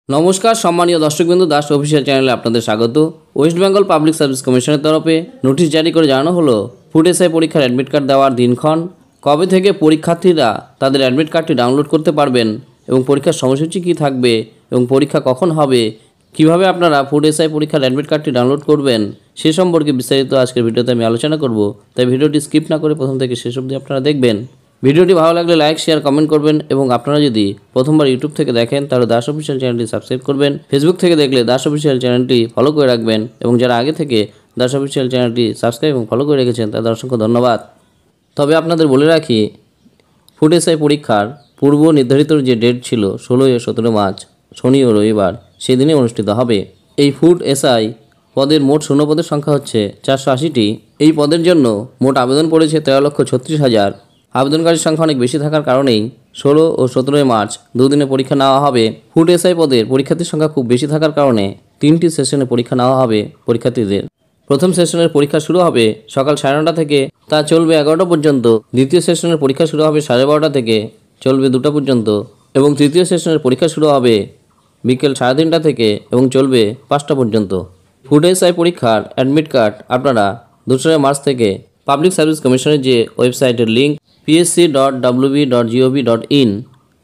নমস্কার সম্মানীয় দর্শকবৃন্দু, দাস অফিসিয়াল চ্যানেলে আপনাদের স্বাগত। ওয়েস্ট বেঙ্গল পাবলিক সার্ভিস কমিশনের তরফে নোটিশ জারি করে জানানো হলো ফুড এসআই পরীক্ষার অ্যাডমিট কার্ড দেওয়ার দিনক্ষণ, কবে থেকে পরীক্ষার্থীরা তাদের অ্যাডমিট কার্ডটি ডাউনলোড করতে পারবেন এবং পরীক্ষার সময়সূচি কী থাকবে এবং পরীক্ষা কখন হবে, কিভাবে আপনারা ফুড এসআই পরীক্ষার অ্যাডমিট কার্ডটি ডাউনলোড করবেন সে সম্পর্কে বিস্তারিত আজকের ভিডিওতে আমি আলোচনা করব। তাই ভিডিওটি স্কিপ না করে প্রথম থেকে শেষ অবধি আপনারা দেখবেন। ভিডিওটি ভালো লাগলে লাইক, শেয়ার, কমেন্ট করবেন এবং আপনারা যদি প্রথমবার ইউটিউব থেকে দেখেন তাহলে দাস অফিসিয়াল চ্যানেলটি সাবস্ক্রাইব করবেন। ফেসবুক থেকে দেখলে দাস অফিসিয়াল চ্যানেলটি ফলো করে রাখবেন এবং যারা আগে থেকে দাস অফিসিয়াল চ্যানেলটি সাবস্ক্রাইব এবং ফলো করে রেখেছেন তাদের অসংখ্য ধন্যবাদ। তবে আপনাদের বলে রাখি, ফুড এসআই পরীক্ষার পূর্ব নির্ধারিত যে ডেট ছিল 16 ও 17 মার্চ শনি ও রবিবার, সেদিনে অনুষ্ঠিত হবে। এই ফুড এসআই পদের মোট শূন্যপদের সংখ্যা হচ্ছে 480টি। এই পদের জন্য মোট আবেদন পড়েছে 13,36,000। আবেদনকারীর সংখ্যা অনেক বেশি থাকার কারণেই 16 ও 17 মার্চ দুদিনে পরীক্ষা নেওয়া হবে। ফুড এসআই পদের পরীক্ষার্থীর সংখ্যা খুব বেশি থাকার কারণে 3টি সেশনে পরীক্ষা নেওয়া হবে পরীক্ষার্থীদের। প্রথম সেশনের পরীক্ষা শুরু হবে সকাল 9:30 থেকে, তা চলবে 11টা পর্যন্ত। দ্বিতীয় সেশনের পরীক্ষা শুরু হবে 12:30 থেকে, চলবে 2টা পর্যন্ত। এবং তৃতীয় সেশনের পরীক্ষা শুরু হবে বিকেল 3:30 থেকে এবং চলবে 5টা পর্যন্ত। ফুড এসআই পরীক্ষার অ্যাডমিট কার্ড আপনারা 2 মার্চ থেকে পাবলিক সার্ভিস কমিশনের যে ওয়েবসাইটের লিঙ্ক psc.wb.gov.in,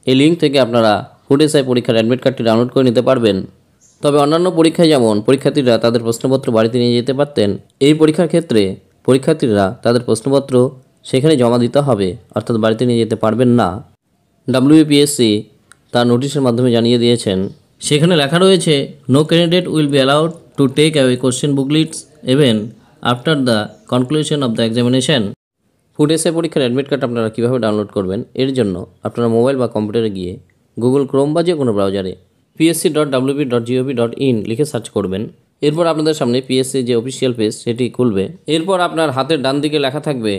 এই লিঙ্ক থেকে আপনারা ফুড এসআই পরীক্ষার অ্যাডমিট কার্ডটি ডাউনলোড করে নিতে পারবেন। তবে অন্যান্য পরীক্ষায় যেমন পরীক্ষার্থীরা তাদের প্রশ্নপত্র বাড়িতে নিয়ে যেতে পারতেন, এই পরীক্ষার ক্ষেত্রে পরীক্ষার্থীরা তাদের প্রশ্নপত্র সেখানে জমা দিতে হবে, অর্থাৎ বাড়িতে নিয়ে যেতে পারবেন না। WBPSC তার নোটিশের মাধ্যমে জানিয়ে দিয়েছেন। সেখানে লেখা রয়েছে, no candidate will be allowed to take away question booklets even after the conclusion of the examination. Food SI পরীক্ষার অ্যাডমিট কার্ড আপনারা কীভাবে ডাউনলোড করবেন, এর জন্য আপনারা মোবাইল বা কম্পিউটারে গিয়ে গুগল ক্রোম বা যে কোনো ব্রাউজারে psc.wb.gov.in লিখে সার্চ করবেন। এরপর আপনাদের সামনে পিএসসি যে অফিসিয়াল পেজ সেটি খুলবে। এরপর আপনার হাতের ডান দিকে লেখা থাকবে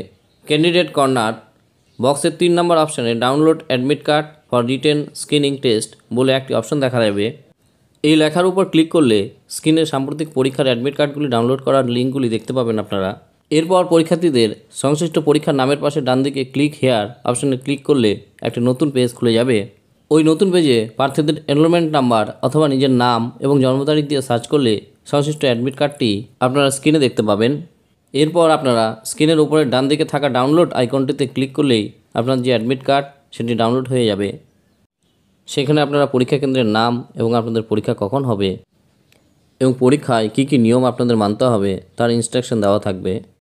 ক্যান্ডিডেট কর্নার, বক্সের 3 নম্বর অপশানে download admit card for written screening test বলে একটি অপশন দেখা যাবে। এই লেখার উপর ক্লিক করলে স্ক্রিনের সাম্প্রতিক পরীক্ষার অ্যাডমিট কার্ডগুলি ডাউনলোড করার লিঙ্কগুলি দেখতে পাবেন আপনারা। এরপর পরীক্ষার্থীদের সংশ্লিষ্ট পরীক্ষার নামের পাশে ডান দিকে ক্লিক হেয়ার অপশানে ক্লিক করলে একটা নতুন পেজ খুলে যাবে। ওই নতুন পেজে প্রার্থীদের এনরোলমেন্ট নাম্বার অথবা নিজের নাম এবং জন্ম তারিখ দিয়ে সার্চ করলে সংশ্লিষ্ট অ্যাডমিট কার্ডটি আপনারা স্ক্রিনে দেখতে পাবেন। এরপর আপনারা স্ক্রিনের উপরে ডান দিকে থাকা ডাউনলোড আইকনটিতে ক্লিক করলেই আপনার যে অ্যাডমিট কার্ড সেটি ডাউনলোড হয়ে যাবে। সেখানে আপনারা পরীক্ষা কেন্দ্রের নাম এবং আপনাদের পরীক্ষা কখন হবে এবং পরীক্ষায় কী কী নিয়ম আপনাদের মানতে হবে তার ইনস্ট্রাকশন দেওয়া থাকবে।